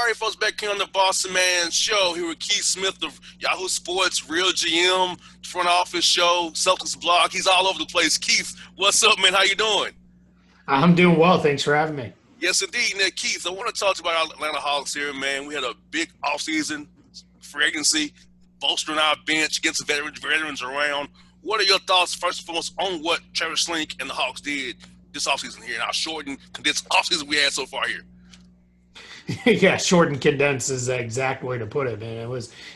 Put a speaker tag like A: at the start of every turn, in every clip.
A: All right, folks, back here on the Bossman show, here with Keith Smith of Yahoo Sports, Real GM, front office show, Celtics blog. He's all over the place. Keith, what's up, man? How you doing?
B: I'm doing well. Thanks for having me.
A: Yes, indeed. Now, Keith, I want to talk about our Atlanta Hawks here, man. We had a big offseason, free agency, bolstering our bench, getting some veterans around. What are your thoughts, first and foremost, on what Travis Slink and the Hawks did this offseason here in our shortened, condensed offseason we had so far here?
B: Yeah, short and condensed is the exact way to put it, man.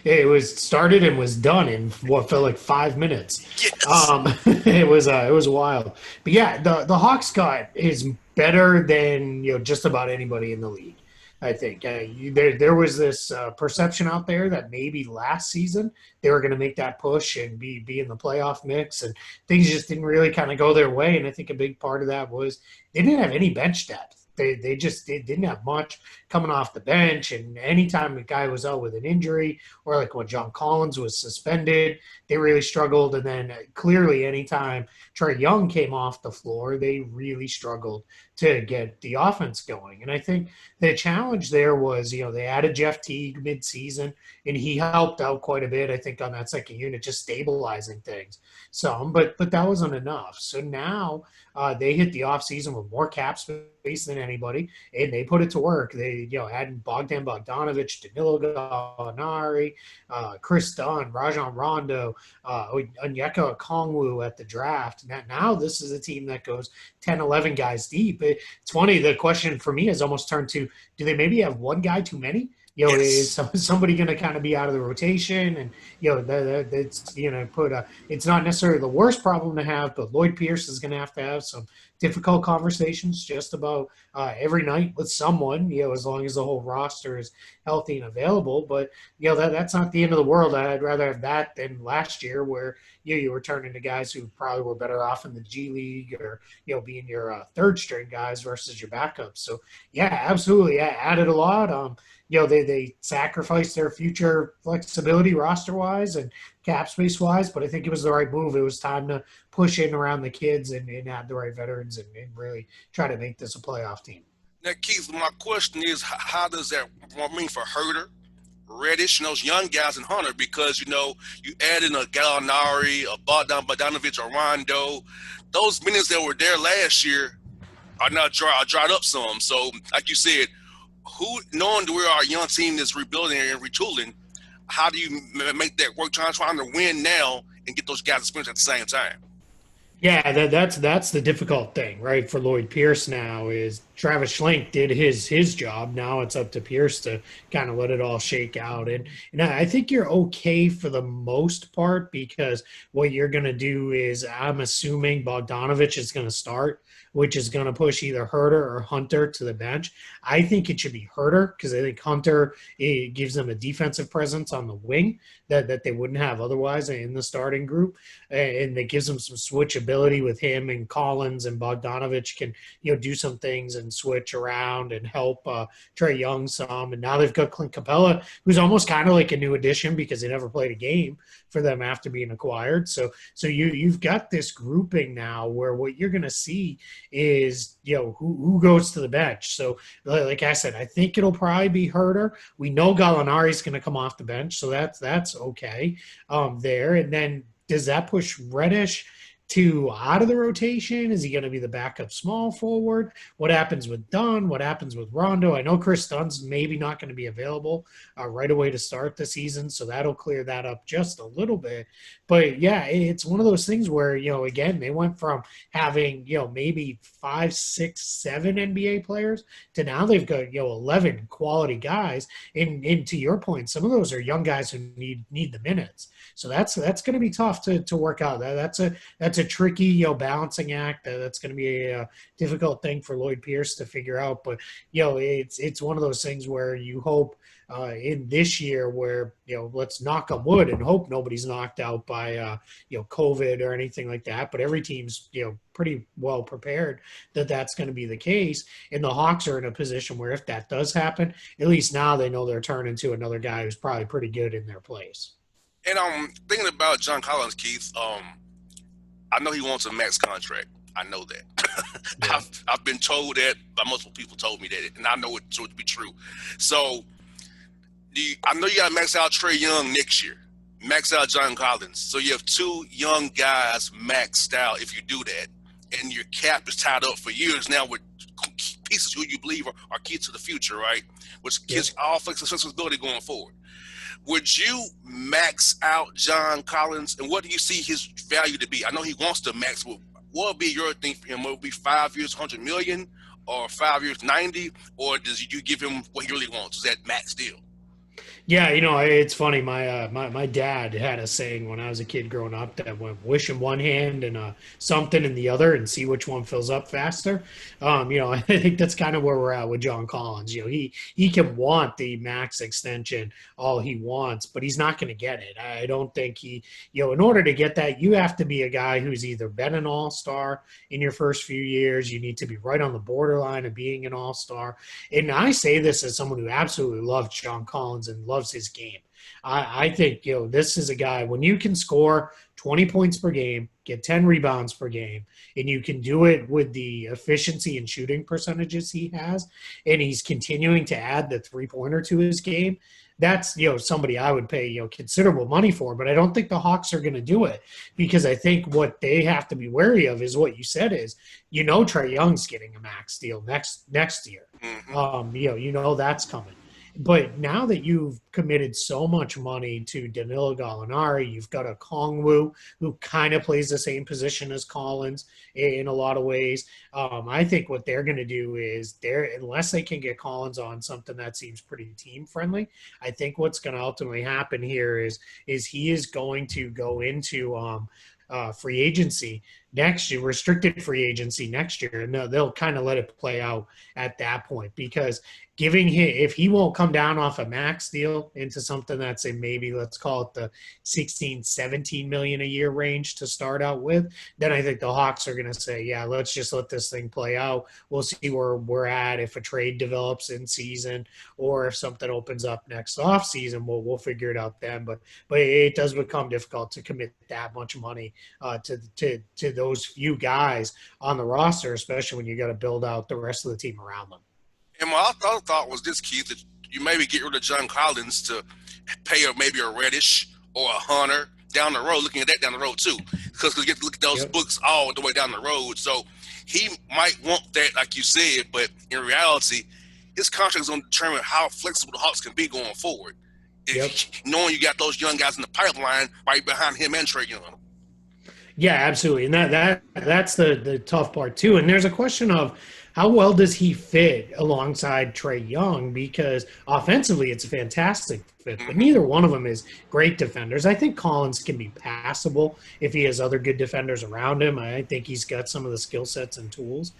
B: It was started and was done in what felt like 5 minutes.
A: Yes.
B: It was wild. But yeah, the Hawks got is better than just about anybody in the league. I think there was this perception out there that maybe last season they were going to make that push and be in the playoff mix, and things just didn't really kind of go their way. And I think a big part of that was they didn't have any bench depth. They didn't have much coming off the bench, and anytime a guy was out with an injury or like when John Collins was suspended, they really struggled. And then clearly, anytime Trae Young came off the floor, they really struggled to get the offense going. And I think the challenge there was, they added Jeff Teague midseason, and he helped out quite a bit. I think on that second unit, just stabilizing things some, but that wasn't enough. So now they hit the offseason with more cap space than anybody, and they put it to work. They, adding Bogdan Bogdanovic, Danilo Gallinari, Chris Dunn, Rajon Rondo, Onyeka Okongwu at the draft. Now this is a team that goes 10, 11 guys deep. It's funny. The question for me has almost turned to, do they maybe have one guy too many? Is
A: Yes.
B: somebody going to kind of be out of the rotation? And, that's, it's not necessarily the worst problem to have, but Lloyd Pierce is going to have some difficult conversations just about every night with someone, as long as the whole roster is healthy and available. But, that's not the end of the world. I'd rather have that than last year where, you were turning to guys who probably were better off in the G League or, being your third string guys versus your backups. So, yeah, absolutely. Yeah, added a lot. They sacrificed their future flexibility roster wise and cap space wise, but I think it was the right move. It was time to push in around the kids and add the right veterans and really try to make this a playoff team.
A: Now, Keith, my question is, how does that mean for Herter, Reddish, and those young guys in Hunter? Because, you add in a Gallinari, a Bogdanovic, a Rondo. Those minutes that were there last year are now dried up some. So, like you said, knowing that we're our young team that's rebuilding and retooling, how do you make that work? Trying to win now and get those guys experience at the same time.
B: Yeah, that's the difficult thing, right? For Lloyd Pierce now is Travis Schlenk did his job. Now it's up to Pierce to kind of let it all shake out. And I think you're okay for the most part because what you're gonna do is I'm assuming Bogdanovich is gonna start, which is going to push either Herter or Hunter to the bench. I think it should be Herter because I think Hunter it gives them a defensive presence on the wing that they wouldn't have otherwise in the starting group, and it gives them some switchability with him and Collins and Bogdanovich can do some things and switch around and help Trae Young some. And now they've got Clint Capella, who's almost kind of like a new addition because they never played a game for them after being acquired. So you've got this grouping now where what you're going to see is who goes to the bench. So like I said, I think it'll probably be Herter. We know Gallinari's going to come off the bench, so that's okay there. And then does that push Reddish to out of the rotation? Is he going to be the backup small forward? What happens with Dunn? What happens with Rondo? I know Chris Dunn's maybe not going to be available right away to start the season, so that'll clear that up just a little bit. But yeah, it's one of those things where, again, they went from having, maybe 5, 6, 7 NBA players to now they've got, 11 quality guys. And to your point, some of those are young guys who need the minutes. So that's going to be tough to work out. That's a tricky balancing act. That's going to be a difficult thing for Lloyd Pierce to figure out. But it's one of those things where you hope in this year where let's knock on wood and hope nobody's knocked out by COVID or anything like that. But every team's pretty well prepared that that's going to be the case. And the Hawks are in a position where if that does happen, at least now they know they're turning to another guy who's probably pretty good in their place.
A: And I'm thinking about John Collins, Keith. I know he wants a max contract. I know that.
B: Yeah.
A: I've been told that by multiple people told me that, and I know it to be true. So I know you got to max out Trey Young next year, max out John Collins. So you have two young guys maxed out if you do that, and your cap is tied up for years now with pieces who you believe are key to the future, right? Which gives
B: Yep.
A: you all flexibility going forward. Would you max out John Collins, and what do you see his value to be? I know he wants to max. What would be your thing for him? Will it be 5 years, 100 million, or 5 years, 90, or does you give him what he really wants? Is that max deal?
B: Yeah, it's funny. My dad had a saying when I was a kid growing up that went wish in one hand and something in the other, and see which one fills up faster. I think that's kind of where we're at with John Collins. He can want the max extension all he wants, but he's not going to get it. I don't think in order to get that, you have to be a guy who's either been an all-star in your first few years. You need to be right on the borderline of being an all-star. And I say this as someone who absolutely loves John Collins and loves his game. I think, this is a guy, when you can score 20 points per game, get 10 rebounds per game, and you can do it with the efficiency and shooting percentages he has, and he's continuing to add the three-pointer to his game, that's, somebody I would pay, considerable money for. But I don't think the Hawks are going to do it, because I think what they have to be wary of is what you said is, Trae Young's getting a max deal next year.
A: Mm-hmm.
B: That's coming. But now that you've committed so much money to Danilo Gallinari, you've got a Kongwu who kind of plays the same position as Collins in a lot of ways. I think what they're going to do is, unless they can get Collins on something that seems pretty team friendly, I think what's going to ultimately happen here is he is going to go into free agency next year, restricted free agency next year, and they'll kind of let it play out at that point, because giving him, if he won't come down off a max deal into something that's in, maybe let's call it the 16, 17 million a year range to start out with, then I think the Hawks are going to say, yeah, let's just let this thing play out. We'll see where we're at. If a trade develops in season, or if something opens up next off season, we'll figure it out then. But it does become difficult to commit that much money to those few guys on the roster, especially when you got to build out the rest of the team around them.
A: And my other thought was this, Keith, that you maybe get rid of John Collins to pay maybe a Reddish or a Hunter down the road, looking at that down the road too, because you get to look at those
B: Yep.
A: books all the way down the road. So he might want that, like you said, but in reality, his contract is going to determine how flexible the Hawks can be going forward.
B: Yep.
A: If, knowing you got those young guys in the pipeline right behind him and Trey Young.
B: Yeah, absolutely. And that's the tough part too. And there's a question of how well does he fit alongside Trey Young, because offensively it's a fantastic fit, but
A: Mm-hmm.
B: neither one of them is great defenders. I think Collins can be passable if he has other good defenders around him. I think he's got some of the skill sets and tools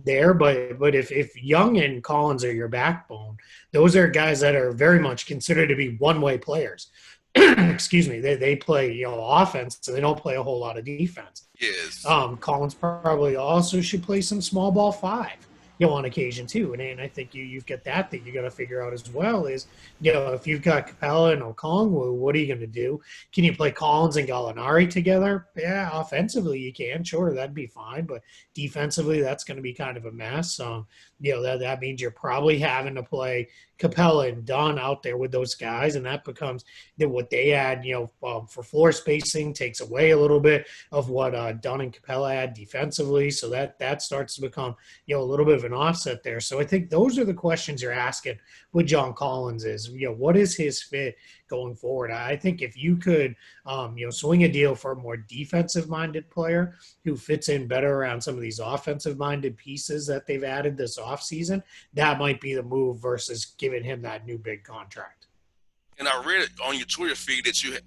B: there, but if Young and Collins are your backbone, those are guys that are very much considered to be one-way players. Excuse me, they play offense, so they don't play a whole lot of defense.
A: Yes.
B: Collins probably also should play some small ball five, on occasion too. And I think you've got that you got to figure out as well is, if you've got Capella and Okongwu, what are you going to do? Can you play Collins and Gallinari together? Yeah, offensively you can, sure, that'd be fine, but defensively that's going to be kind of a mess. That means you're probably having to play Capella and Dunn out there with those guys, and that becomes what they add, for floor spacing takes away a little bit of what Dunn and Capella add defensively. So that starts to become, a little bit of an offset there. So I think those are the questions you're asking with John Collins is, what is his fit going forward? I think if you could, swing a deal for a more defensive minded player who fits in better around some of these offensive minded pieces that they've added this offseason, that might be the move versus giving him that new big contract.
A: And I read it on your Twitter feed that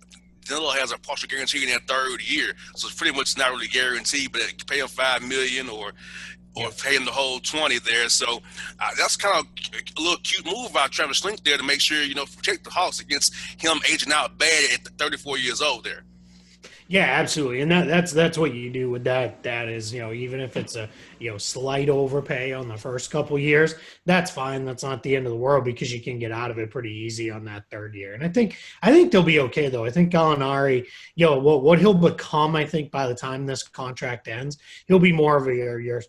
A: Danilo has a partial guarantee in that third year, so it's pretty much not really guaranteed, but pay him 5 million or
B: Yep.
A: pay him the whole 20 there. So that's kind of a little cute move by Travis Link there to make sure protect the Hawks against him aging out bad at 34 years old there.
B: Yeah, absolutely, and that's what you do with that. That is, even if it's a slight overpay on the first couple years, that's fine. That's not the end of the world, because you can get out of it pretty easy on that third year. And I think they'll be okay though. I think Gallinari, what he'll become, I think by the time this contract ends, he'll be more of your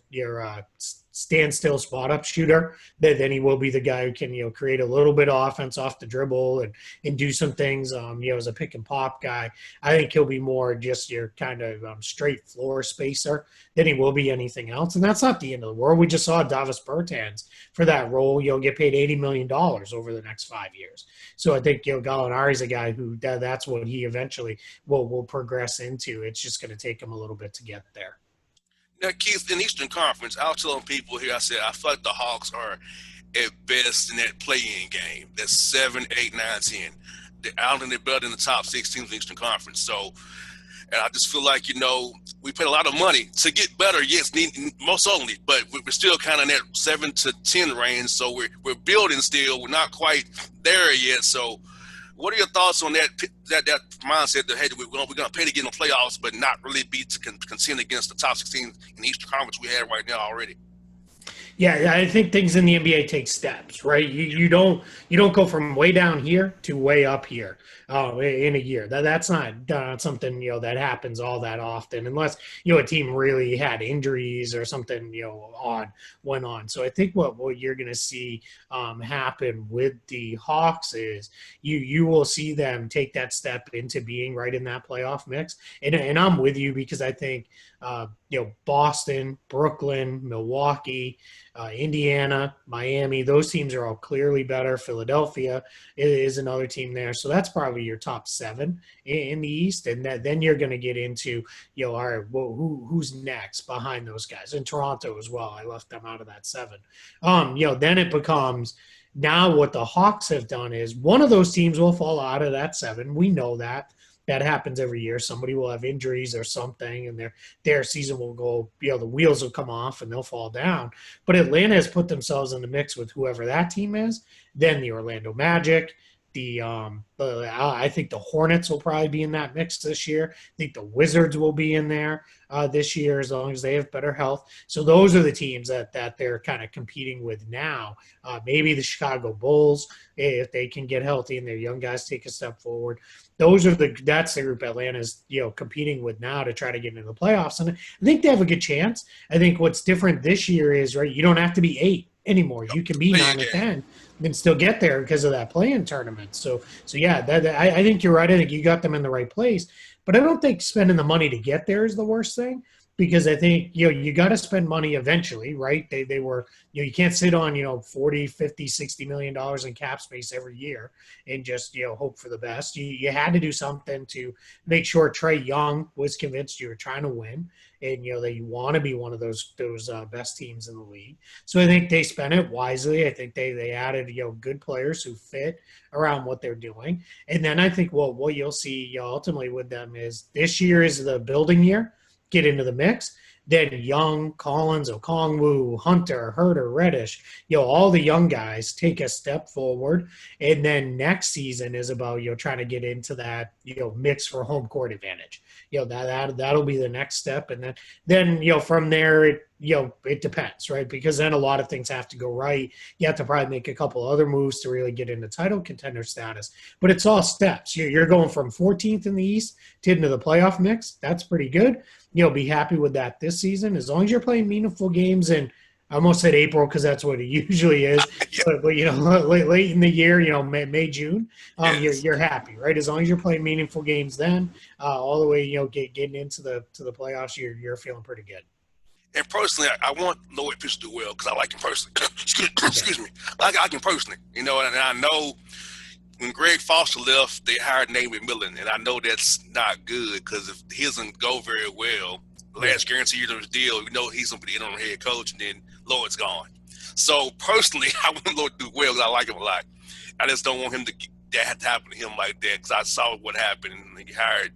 B: standstill spot up shooter, then he will be the guy who can create a little bit of offense off the dribble and do some things. As a pick and pop guy, I think he'll be more just your kind of straight floor spacer than he will be anything else. And that's not the end of the world. We just saw Davis Bertans for that role. You'll get paid $80 million over the next 5 years. So I think Gallinari's a guy who that's what he eventually will progress into. It's just going to take him a little bit to get there.
A: Now, Keith, in Eastern Conference, I was telling people here, I said, I feel like the Hawks are at best in that play-in game. That's 7, 8, 9, 10. I don't think they're better than the top 16 in the Eastern Conference. So, and I just feel like, we paid a lot of money to get better, yes, most only, but we're still kind of in that 7 to 10 range. So we're building still. We're not quite there yet. So what are your thoughts on that mindset that, hey, we're going to pay to get in the playoffs, but not really be to contend against the top 16 in the Eastern Conference we have right now already?
B: Yeah, I think things in the NBA take steps, right? You don't go from way down here to way up here in a year. That's not something that happens all that often, unless a team really had injuries or something odd went on. So I think what you're going to see happen with the Hawks is you will see them take that step into being right in that playoff mix, and I'm with you because I think Boston, Brooklyn, Milwaukee, Indiana, Miami, those teams are all clearly better. Philadelphia is another team there. So that's probably your top 7 in the East. And then you're going to get into, all right, well, who's next behind those guys? And Toronto as well. I left them out of that 7. Then it becomes now what the Hawks have done is one of those teams will fall out of that 7. We know that. That happens every year. Somebody will have injuries or something, and their season will go. The wheels will come off and they'll fall down. But Atlanta has put themselves in the mix with whoever that team is. Then the Orlando Magic. I think the Hornets will probably be in that mix this year. I think the Wizards will be in there this year as long as they have better health. So those are the teams that they're kind of competing with now. Maybe the Chicago Bulls, if they can get healthy and their young guys take a step forward. That's the group Atlanta's competing with now to try to get into the playoffs, and I think they have a good chance. I think what's different this year is you don't have to be 8 anymore. You can be 9 or 10 and still get there because of that play-in tournament. So yeah, I think you're right. I think you got them in the right place, but I don't think spending the money to get there is the worst thing, because I think you got to spend money eventually, right? They were you can't sit on 40, 50, 60 million dollars in cap space every year and just hope for the best. You had to do something to make sure Trae Young was convinced you were trying to win, and that you want to be one of those best teams in the league. So I think they spent it wisely. I think they added good players who fit around what they're doing, and then I think what you'll see ultimately with them is this year is the building year. Get into the mix. Then Young, Collins, Okongwu, Hunter, Herter, Reddish, all the young guys take a step forward. And then next season is about, trying to get into that, mix for home court advantage. That'll be the next step. And then from there, it depends, right? Because then a lot of things have to go right. You have to probably make a couple other moves to really get into title contender status. But it's all steps. You're going from 14th in the East to into the playoff mix. That's pretty good. Be happy with that this season, as long as you're playing meaningful games. And I almost said April because that's what it usually is. But late in the year, May, June,
A: Yes.
B: you're happy, right? As long as you're playing meaningful games, then all the way, getting into the playoffs, you're feeling pretty good.
A: And personally, I want Lloyd Pierce to do well because I like him personally.
B: Okay.
A: Excuse me. I like him personally, and I know when Greg Foster left, they hired Nate McMillan, and I know that's not good because if he doesn't go very well, the
B: Yeah.
A: last guarantee year of his deal, he's going to be the interim head coach, and then Lloyd's gone. So personally, I want Lloyd to do well because I like him a lot. I just don't want him to that to happen to him like that because I saw what happened. And he hired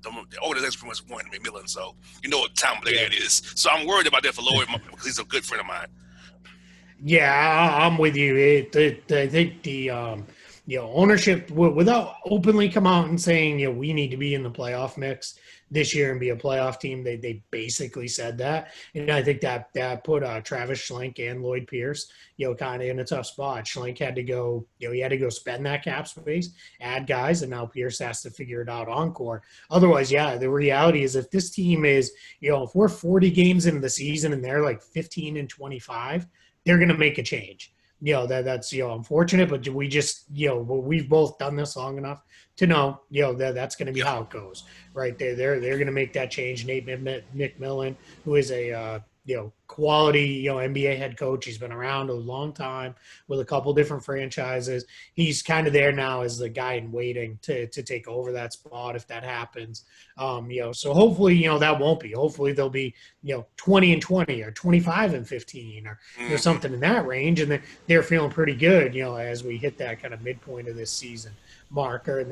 A: the organization pretty much wanted McMillan, so you know what time of day
B: Yeah.
A: it is. So I'm worried about that for Lloyd because he's a good friend of mine.
B: Yeah, I'm with you. I think ownership without openly come out and saying, we need to be in the playoff mix this year and be a playoff team. They basically said that, and I think that put Travis Schlenk and Lloyd Pierce, kind of in a tough spot. Schlenk had to go, he had to go spend that cap space, add guys, and now Pierce has to figure it out encore. Otherwise, yeah, the reality is if this team is, if we're 40 games into the season and they're like 15-25, they're going to make a change. That's unfortunate, but we just we've both done this long enough to know that's going to be
A: Yeah.
B: how it goes, right? They're going to make that change. Nate McMillan, who is a quality NBA head coach, he's been around a long time with a couple different franchises. He's kind of there now as the guy in waiting to take over that spot if that happens. So hopefully that won't be. Hopefully they'll be 20-20 or 25-15 or
A: Mm-hmm.
B: something in that range, and they're feeling pretty good. As we hit that kind of midpoint of this season marker, and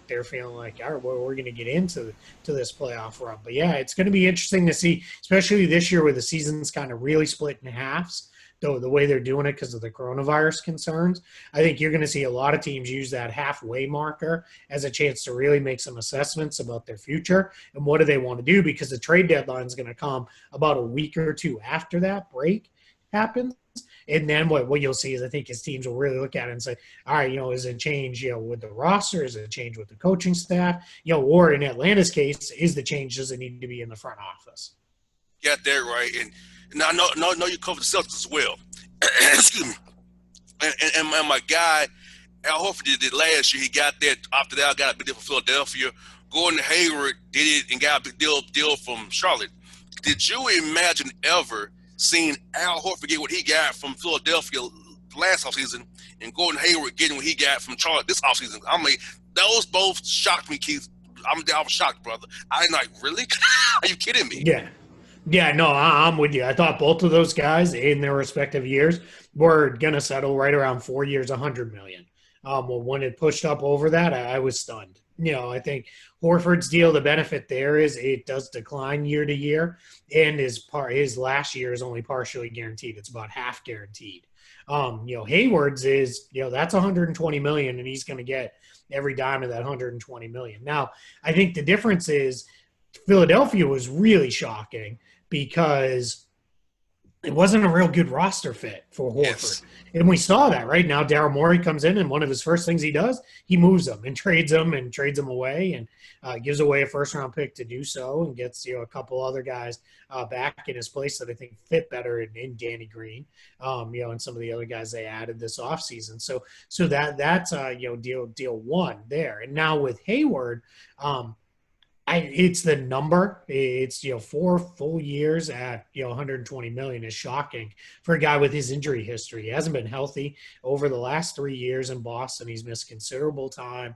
B: they're feeling like, all right, well, we're going to get into this playoff run. But yeah, it's going to be interesting to see, especially this year where the season's kind of really split in halves. Though the way they're doing it because of the coronavirus concerns, I think you're going to see a lot of teams use that halfway marker as a chance to really make some assessments about their future and what do they want to do, because the trade deadline is going to come about a week or two after that break happens. And then what you'll see is I think his teams will really look at it and say, all right, is it change, with the roster? Is it change with the coaching staff? Or in Atlanta's case, is the change, does it need to be in the front office?
A: Got that right. And I know you covered the Celtics as well. Excuse me. And my guy Al Horford did it last year. He got that after that. Got a big deal from Philadelphia. Gordon Hayward did it and got a big deal from Charlotte. Did you imagine ever seeing Al Horford get what he got from Philadelphia last offseason and Gordon Hayward getting what he got from Charlotte this offseason? I mean, those both shocked me, Keith. I was shocked, brother. I'm like, really? Are you kidding me?
B: Yeah. Yeah, no, I'm with you. I thought both of those guys in their respective years were going to settle right around 4 years, 100 million. Well, when it pushed up over that, I was stunned. I think Horford's deal, the benefit there is it does decline year to year, and his last year is only partially guaranteed. It's about half guaranteed. Hayward's is that's 120 million, and he's going to get every dime of that 120 million. Now, I think the difference is Philadelphia was really shocking because it wasn't a real good roster fit for Horford.
A: Yes.
B: And we saw that right now. Daryl Morey comes in, and one of his first things he does, he moves them and trades them away, and gives away a first round pick to do so, and gets a couple other guys back in his place that I think fit better in Danny Green, and some of the other guys they added this offseason. So that's deal one there. And now with Hayward, it's the number. It's 4 full years at 120 million is shocking for a guy with his injury history. He hasn't been healthy over the last 3 years in Boston. He's missed considerable time.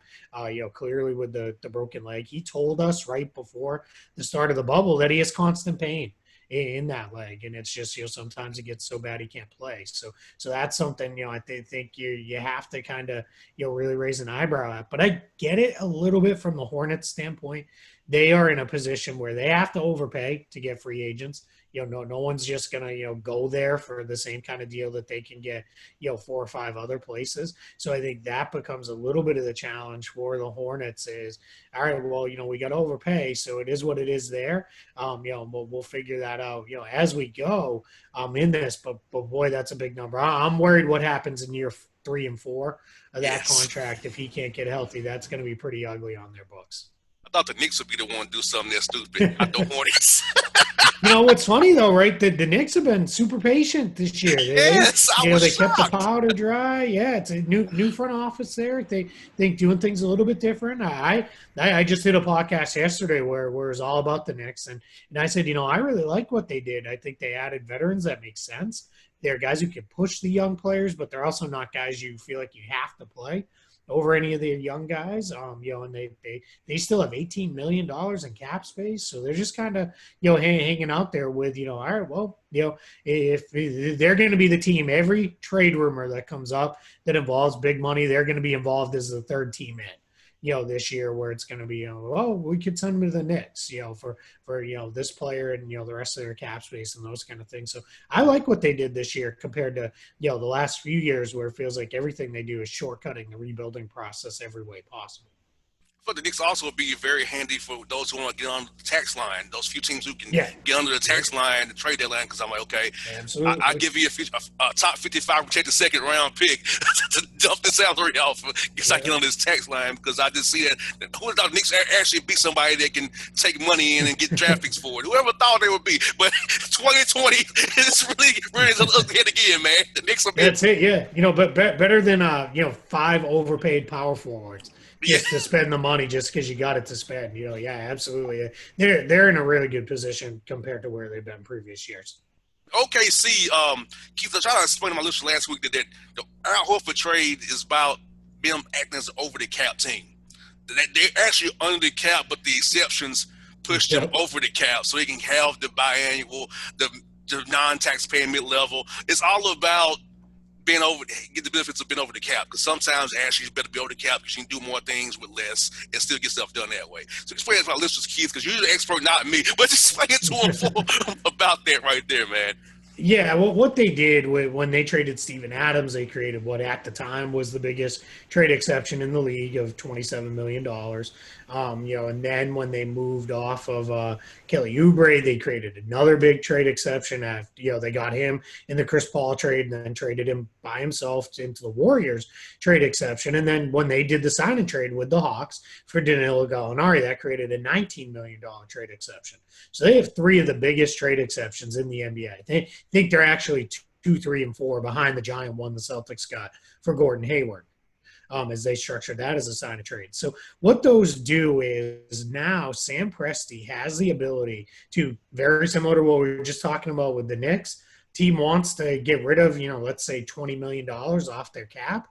B: Clearly with the broken leg. He told us right before the start of the bubble that he has constant pain in that leg, and it's just sometimes it gets so bad he can't play. So that's something I think you have to kind of really raise an eyebrow at. But I get it a little bit from the Hornets standpoint. They are in a position where they have to overpay to get free agents. No one's just gonna go there for the same kind of deal that they can get 4 or 5 other places. So I think that becomes a little bit of the challenge for the Hornets is, all right, well, we got to overpay, so it is what it is there. We'll figure that out as we go in this. But boy, that's a big number. I'm worried what happens in year 3 and 4 of that
A: Yes.
B: contract if he can't get healthy. That's going to be pretty ugly on their books.
A: I thought the Knicks would be the one to do something that stupid, not the Hornets.
B: What's funny though, right? The Knicks have been super patient this year. They
A: Yes, I was
B: they kept the
A: shocked.
B: powder dry. Yeah, it's a new front office there. They think doing things a little bit different. I just did a podcast yesterday where it was all about the Knicks, and I said, I really like what they did. I think they added veterans that make sense. They're guys who can push the young players, but they're also not guys you feel like you have to play over any of the young guys. And they still have $18 million in cap space, so they're just kind of hanging out there with all right, well, if they're going to be the team, every trade rumor that comes up that involves big money, they're going to be involved as the third team in. this year where it's going to be, oh, we could send him to the Knicks, for this player and the rest of their cap space and those kind of things. So I like what they did this year compared to the last few years where it feels like everything they do is shortcutting the rebuilding process every way possible.
A: But the Knicks also be very handy for those who want to get on the tax line. Those few teams who can
B: Yeah,
A: get under the
B: yep,
A: tax line, the trade deadline. Because I'm like, okay, I
B: absolutely.
A: give you a top 55 protected second round pick to dump the salary off because I get
B: Yeah.
A: on this tax line because I just see that who thought the Knicks actually be somebody that can take money in and get draft picks for it. Whoever thought they would be, but 2020 is really up ahead again, man. The Knicks will be,
B: That's it. Yeah. But better than five overpaid power forwards
A: yeah.
B: just to spend the money just because you got it to spend. Yeah, absolutely. They're in a really good position compared to where they've been previous years.
A: OKC, Keith, I tried to explain to my listeners last week that the Al Horford trade is about them acting as an over the cap team. They're actually under the cap, but the exceptions push them
B: Yep.
A: over the cap so they can have the biannual, the, the non-tax-paying mid-level. It's all about being over, get the benefits of being over the cap. Because sometimes actually it's better to be over the cap because you can do more things with less and still get stuff done that way. So explain it to my listeners, Keith, because you're the expert, not me. But just explain it to them about that right there, man.
B: Yeah, well, what they did when they traded Steven Adams, they created what at the time was the biggest trade exception in the league of $27 million. And then when they moved off of Kelly Oubre, they created another big trade exception. They got him in the Chris Paul trade and then traded him by himself into the Warriors trade exception. And then when they did the sign and trade with the Hawks for Danilo Gallinari, that created a $19 million trade exception. So they have three of the biggest trade exceptions in the NBA. They think they're actually two, three, and four behind the giant one the Celtics got for Gordon Hayward, as they structured that as a sign of trade. So what those do is now Sam Presti has the ability to, very similar to what we were just talking about with the Knicks, team wants to get rid of, let's say $20 million off their cap,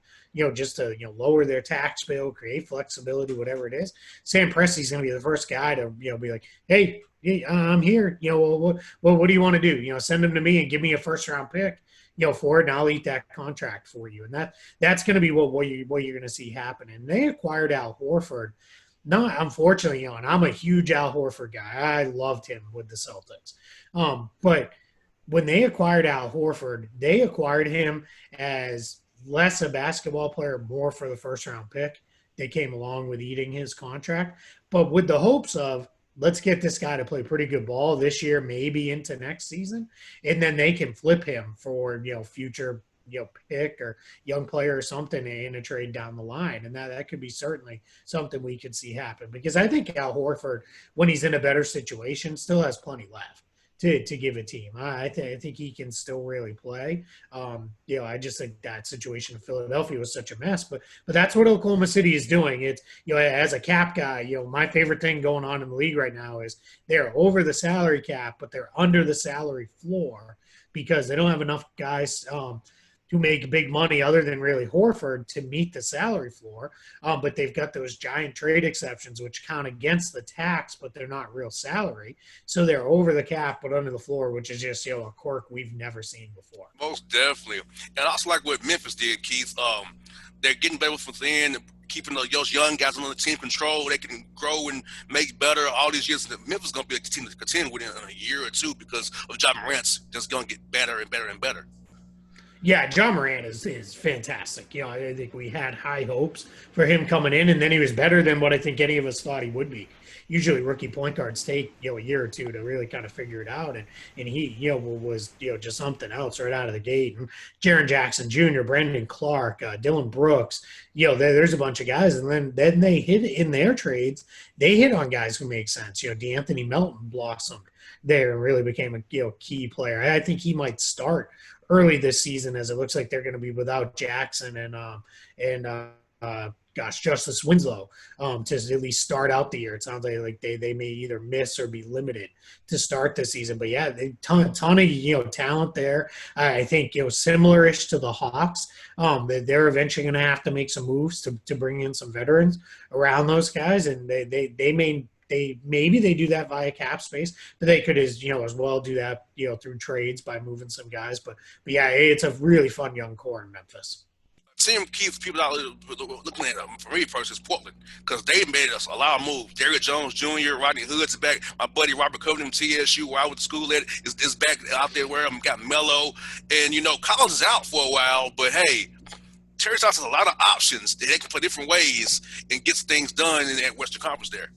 B: just to, lower their tax bill, create flexibility, whatever it is. Sam Presti's going to be the first guy to, be like, hey, I'm here. What do you want to do? Send them to me and give me a first round pick, for it, and I'll eat that contract for you. And that's going to be what you're going to see happen. And they acquired Al Horford. Not unfortunately, and I'm a huge Al Horford guy. I loved him with the Celtics. But when they acquired Al Horford, they acquired him as less a basketball player, more for the first round pick. They came along with eating his contract, but with the hopes of, let's get this guy to play pretty good ball this year, maybe into next season, and then they can flip him for future pick or young player or something in a trade down the line. And that could be certainly something we could see happen, because I think Al Horford, when he's in a better situation, still has plenty left to give a team. I think he can still really play. I just think that situation in Philadelphia was such a mess, but that's what Oklahoma City is doing. It's, as a cap guy, my favorite thing going on in the league right now is they're over the salary cap, but they're under the salary floor because they don't have enough guys to make big money other than really Horford to meet the salary floor. But they've got those giant trade exceptions, which count against the tax, but they're not real salary. So they're over the cap, but under the floor, which is just, a quirk we've never seen before.
A: Most definitely. And also like what Memphis did, Keith, they're getting better within, keeping those young guys on the team control. They can grow and make better all these years. Memphis is going to be a team to contend within a year or two because of Ja Morant's just going to get better and better and better.
B: Yeah, John Moran is fantastic. I think we had high hopes for him coming in, and then he was better than what I think any of us thought he would be. Usually, rookie point guards take a year or two to really kind of figure it out, and he was just something else right out of the gate. And Jaren Jackson Jr., Brandon Clark, Dylan Brooks, there's a bunch of guys, and then they hit in their trades. They hit on guys who make sense. DeAnthony Melton blossomed there and really became a key player. I think he might start early this season, as it looks like they're going to be without Jackson and Justice Winslow to at least start out the year. It sounds like they may either miss or be limited to start the season. But yeah, ton of talent there. I think similar-ish to the Hawks. They're eventually going to have to make some moves to bring in some veterans around those guys, and maybe they do that via cap space, but they could as well do that through trades by moving some guys. But yeah, it's a really fun young core in Memphis.
A: team keeps people out looking at for me first is Portland because they made us a lot of moves. Derrick Jones Jr., Rodney Hood's back. My buddy Robert Covington, TSU, where I went to school at, is back out there where I'm got Melo. And, Collins is out for a while, but hey, Terry Johnson has a lot of options that they can play different ways and get things done in that Western Conference there.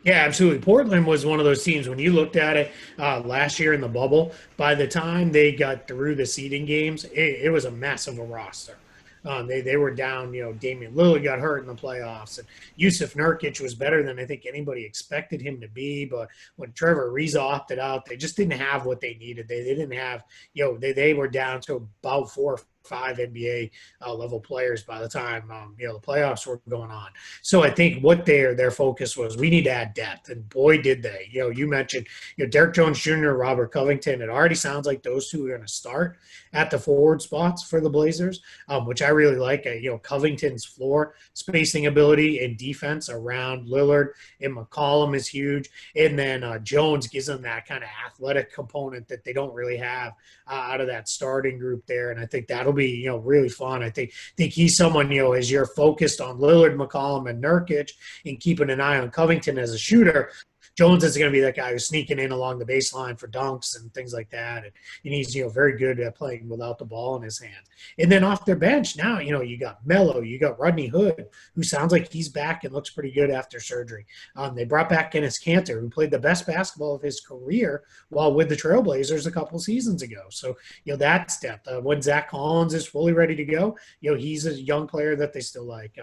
B: Yeah, absolutely. Portland was one of those teams when you looked at it last year in the bubble. By the time they got through the seeding games, it was a mess of a roster. They were down. Damian Lillard got hurt in the playoffs, and Yusuf Nurkic was better than I think anybody expected him to be. But when Trevor Ariza opted out, they just didn't have what they needed. They didn't have. They were down to about 4 or 5 NBA level players by the time the playoffs were going on. So I think what their focus was, we need to add depth, and boy did they. You mentioned Derrick Jones Jr., Robert Covington. It already sounds like those two are going to start at the forward spots for the Blazers, which I really like. Covington's floor spacing ability and defense around Lillard and McCollum is huge, and then Jones gives them that kind of athletic component that they don't really have out of that starting group there, and I think that'll be really fun. I think he's someone as you're focused on Lillard, McCollum, and Nurkic, and keeping an eye on Covington as a shooter. Jones is going to be that guy who's sneaking in along the baseline for dunks and things like that. And he's, very good at playing without the ball in his hands. And then off their bench now, you got Melo, you got Rodney Hood, who sounds like he's back and looks pretty good after surgery. They brought back Enes Kanter, who played the best basketball of his career while with the Trailblazers a couple seasons ago. So, that's depth. When Zach Collins is fully ready to go, he's a young player that they still like.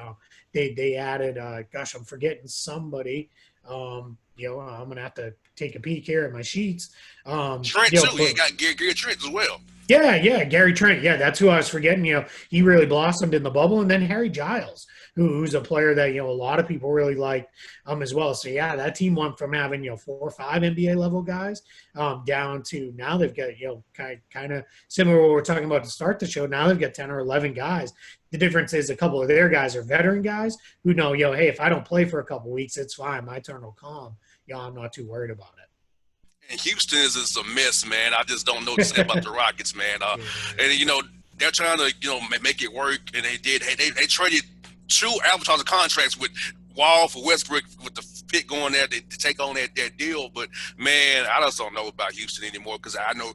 B: They added, I'm forgetting somebody. I'm gonna have to take a peek here at my sheets.
A: Trent too. You got Gary Trent as well.
B: Yeah, Gary Trent. Yeah, that's who I was forgetting. He really blossomed in the bubble, and then Harry Giles, who's a player that a lot of people really like as well. So yeah, that team went from having 4 or 5 NBA level guys down to now they've got kind of similar to what we're talking about to start the show. Now they've got 10 or 11 guys. The difference is a couple of their guys are veteran guys who know hey, if I don't play for a couple of weeks, it's fine. My turn will come. I'm not too worried about it.
A: And Houston is just a mess, man. I just don't know what to say about the Rockets, man. And they're trying to make it work, and they did. Hey, they traded 2 advertising contracts with Wall for Westbrook with the pick going there to take on that deal. But man, I just don't know about Houston anymore because I know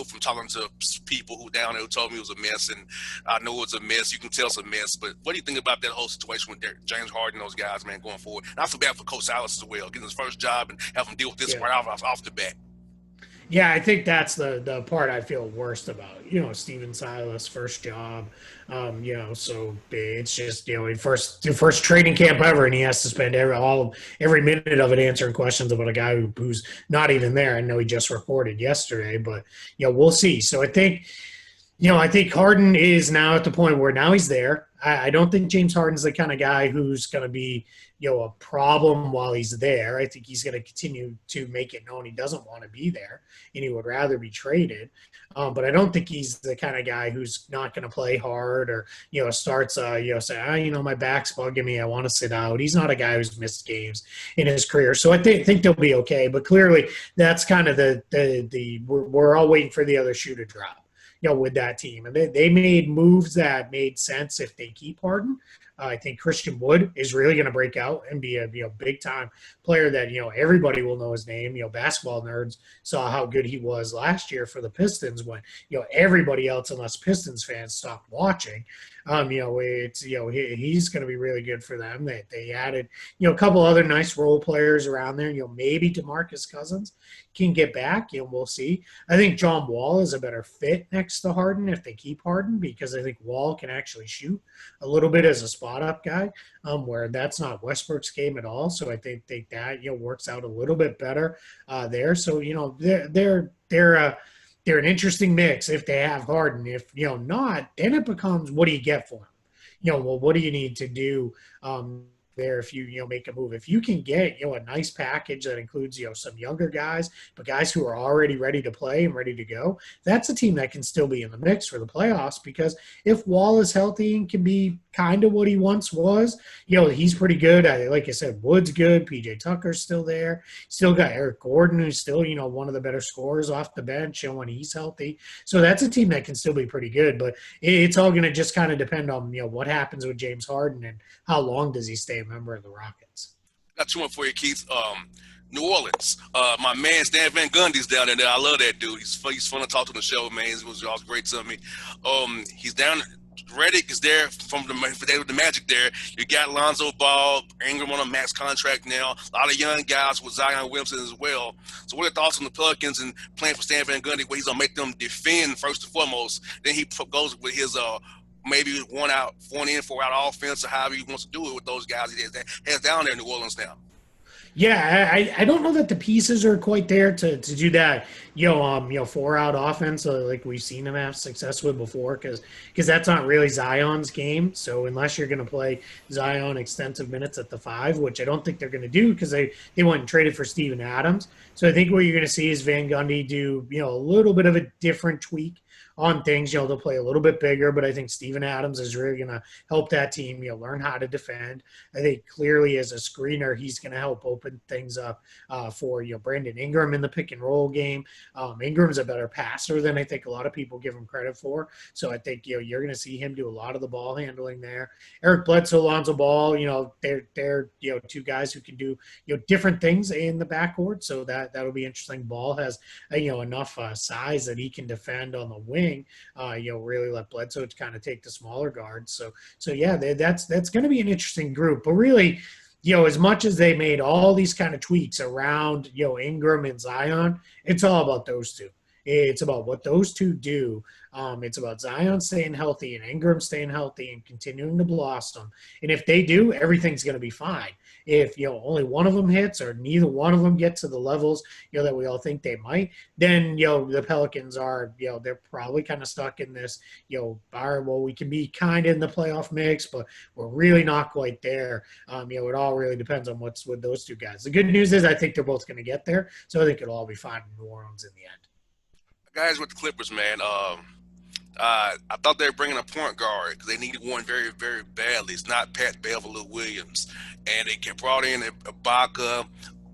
A: from talking to people who down there who told me it was a mess, and I know it's a mess. You can tell it's a mess. But what do you think about that whole situation with James Harden and those guys, man, going forward? And I feel bad for Coach Silas as well, getting his first job and having to deal with this right off the bat.
B: Yeah, I think that's the part I feel worst about. Steven Silas, first job. So it's just first training camp ever, and he has to spend every minute of it answering questions about a guy who's not even there. I know he just reported yesterday, but we'll see. So I think Harden is now at the point where now he's there. I don't think James Harden's the kind of guy who's going to be, a problem while he's there. I think he's going to continue to make it known he doesn't want to be there and he would rather be traded. But I don't think he's the kind of guy who's not going to play hard or, starts, say, my back's bugging me. I want to sit out. He's not a guy who's missed games in his career. So I think they'll be okay. But clearly that's kind of we're all waiting for the other shoe to drop. With that team. And they made moves that made sense if they keep Harden. I think Christian Wood is really going to break out and be a big time player that everybody will know his name. Basketball nerds saw how good he was last year for the Pistons when everybody else unless Pistons fans stopped watching. He's going to be really good for them. They added a couple other nice role players around there. Maybe DeMarcus Cousins can get back. We'll see. I think John Wall is a better fit next to Harden if they keep Harden because I think Wall can actually shoot a little bit as a spot up guy, where that's not Westbrook's game at all. So I think that works out a little bit better there. So they're an interesting mix if they have Harden. If not, then it becomes what do you get for him? What do you need to do there if you make a move. If you can get a nice package that includes some younger guys, but guys who are already ready to play and ready to go, that's a team that can still be in the mix for the playoffs. Because if Wall is healthy and can be kind of what he once was, he's pretty good. Like I said, Wood's good. PJ Tucker's still there. Still got Eric Gordon, who's still one of the better scorers off the bench when he's healthy. So that's a team that can still be pretty good. But it's all going to just kind of depend on what happens with James Harden and how long does he stay a member of the Rockets.
A: Got two more for you, Keith. New Orleans. My man Stan Van Gundy's down there. I love that dude. He's fun to talk to on the show, man. He was always great to me. He's down. Redick is there from the Magic there. You got Lonzo Ball, Ingram on a max contract now. A lot of young guys with Zion Williamson as well. So what are your thoughts on the Pelicans and playing for Stan Van Gundy, where he's going to make them defend first and foremost? Then he goes with his maybe one in, four out offense, or however he wants to do it with those guys he has down there in New Orleans now.
B: Yeah, I don't know that the pieces are quite there to do that. 4-out offense like we've seen him have success with before, because that's not really Zion's game. So unless you're going to play Zion extensive minutes at the 5, which I don't think they're going to do because they went and traded for Steven Adams. So I think what you're going to see is Van Gundy do a little bit of a different tweak on things. They'll play a little bit bigger, but I think Steven Adams is really going to help that team, learn how to defend. I think clearly as a screener, he's going to help open things up for, Brandon Ingram in the pick and roll game. Ingram's a better passer than I think a lot of people give him credit for. So I think, you're going to see him do a lot of the ball handling there. Eric Bledsoe, Lonzo Ball, they're two guys who can do, different things in the backcourt. So that'll be interesting. Ball has, enough size that he can defend on the wing. Really let Bledsoe kind of take the smaller guards. So yeah, that's going to be an interesting group. But really, as much as they made all these kind of tweaks around, Ingram and Zion, it's all about those two. It's about what those two do. It's about Zion staying healthy and Ingram staying healthy and continuing to blossom. And if they do, everything's going to be fine. If only one of them hits or neither one of them get to the levels that we all think they might, then the Pelicans are they're probably kind of stuck in this well, we can be kind of in the playoff mix, but we're really not quite there. It all really depends on what's with those two guys. The good news is I think they're both going to get there, so I think it'll all be fine in New Orleans in the end.
A: Guys with the Clippers, man. I thought they were bringing a point guard because they needed one very, very badly. It's not Pat Bev or Lou Williams. And they brought in Ibaka,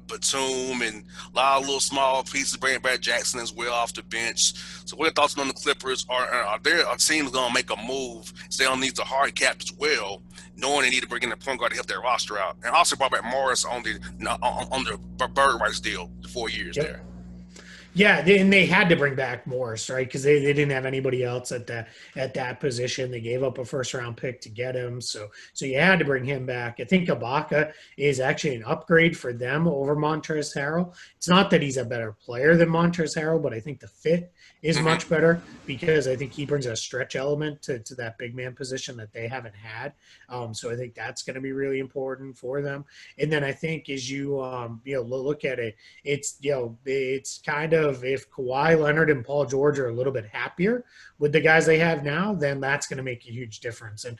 A: Batum, and a lot of little small pieces, bringing back Jackson as well off the bench. So what are your thoughts on the Clippers? Are there a team going to make a move? So they'll need a hard cap as well, knowing they need to bring in a point guard to help their roster out. And also brought back Morris on the bird rights deal, the 4 years there.
B: Yeah, and they had to bring back Morris, right? Because they didn't have anybody else at that position. They gave up a first-round pick to get him, so you had to bring him back. I think Ibaka is actually an upgrade for them over Montrezl Harrell. It's not that he's a better player than Montrezl Harrell, but I think the fit is much better because I think he brings a stretch element to that big man position that they haven't had. So I think that's going to be really important for them. And then I think as you look at it, it's kind of, if Kawhi Leonard and Paul George are a little bit happier with the guys they have now, then that's going to make a huge difference. And,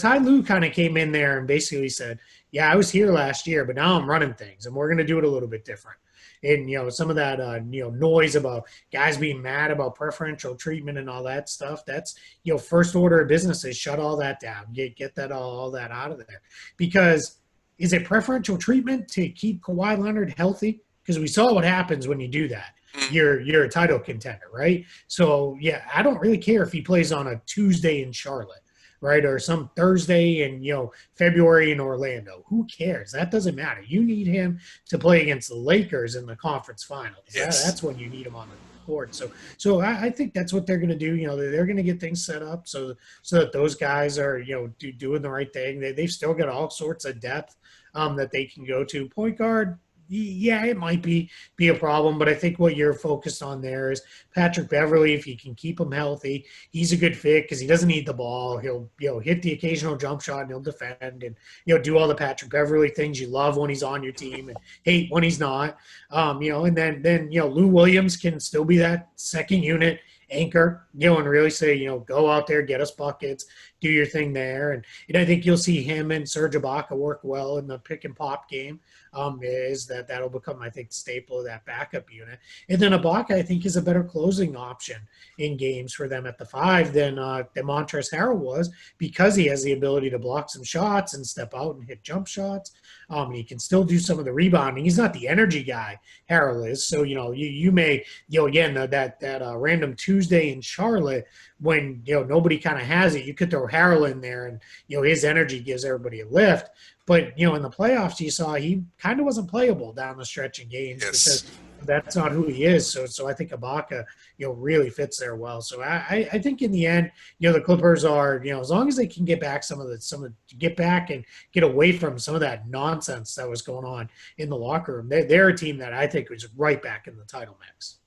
B: Ty Lue kind of came in there and basically said, yeah, I was here last year, but now I'm running things and we're going to do it a little bit different. And, some of that, noise about guys being mad about preferential treatment and all that stuff, that's, first order of business is shut all that down, get that all that out of there. Because is it preferential treatment to keep Kawhi Leonard healthy? Because we saw what happens when you do that. You're a title contender, right? So, yeah, I don't really care if he plays on a Tuesday in Charlotte, right, or some Thursday in, February in Orlando. Who cares? That doesn't matter. You need him to play against the Lakers in the conference finals.
A: Yes.
B: That's when you need him on the court. So I think that's what they're going to do. They're going to get things set up so that those guys are, doing the right thing. They've still got all sorts of depth that they can go to. Point guard, yeah, it might be a problem, but I think what you're focused on there is Patrick Beverley. If you can keep him healthy, he's a good fit because he doesn't need the ball. He'll hit the occasional jump shot and he'll defend and do all the Patrick Beverley things you love when he's on your team and hate when he's not. And then Lou Williams can still be that second unit anchor, and really say, go out there, get us buckets, do your thing there. And I think you'll see him and Serge Ibaka work well in the pick and pop game. Is that'll become, I think, the staple of that backup unit. And then Ibaka, I think, is a better closing option in games for them at the five than Montrezl Harrell was, because he has the ability to block some shots and step out and hit jump shots. And he can still do some of the rebounding. He's not the energy guy Harrell is. So, you may, again, that random Tuesday in Charlotte when, nobody kind of has it, you could throw Harrell in there and, his energy gives everybody a lift. But, in the playoffs, you saw he kind of wasn't playable down the stretch in games
A: Yes.
B: because that's not who he is. So I think Ibaka, really fits there well. So I think in the end, the Clippers are, as long as they can get back get back and get away from some of that nonsense that was going on in the locker room, they're a team that I think was right back in the title mix.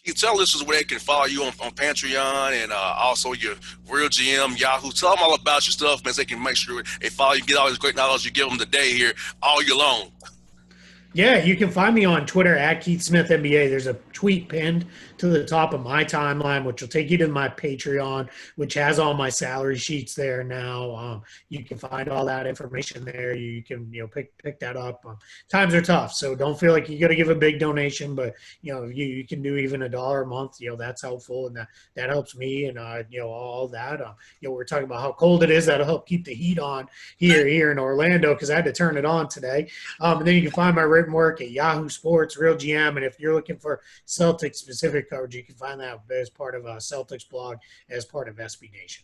A: You tell listeners where they can follow you on Patreon and also your Real GM, Yahoo. Tell them all about your stuff, man, so they can make sure they follow you, get all this great knowledge you give them today here all year long.
B: Yeah, you can find me on Twitter at Keith Smith NBA. There's a tweet pinned to the top of my timeline, which will take you to my Patreon, which has all my salary sheets there now. You can find all that information there. You can pick that up. Times are tough, so don't feel like you got to give a big donation, but you can do even $1 a month. That's helpful, and that helps me, and all that. We're talking about how cold it is. That'll help keep the heat on here in Orlando because I had to turn it on today. And then you can find my written work at Yahoo Sports, Real GM. And if you're looking for Celtics specific coverage, you can find that as part of a Celtics blog, as part of SB Nation.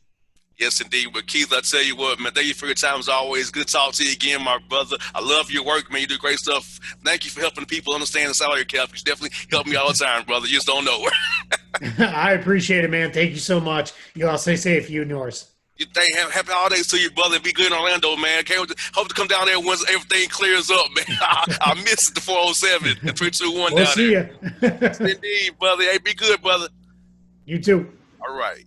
A: Yes, indeed. But Keith, I tell you what, man, thank you for your time as always. Good talk to you again, my brother. I love your work, man. You do great stuff. Thank you for helping people understand the salary cap. You definitely help me all the time, brother. You just don't know.
B: I appreciate it, man. Thank you so much. You all stay safe, you and yours.
A: You think happy holidays to you, brother. Be good in Orlando, man. Hope to come down there once everything clears up, man. I miss the 407 and 321
B: We'll
A: down
B: see
A: there.
B: you.
A: Indeed, brother. Hey, be good, brother.
B: You too.
A: All right.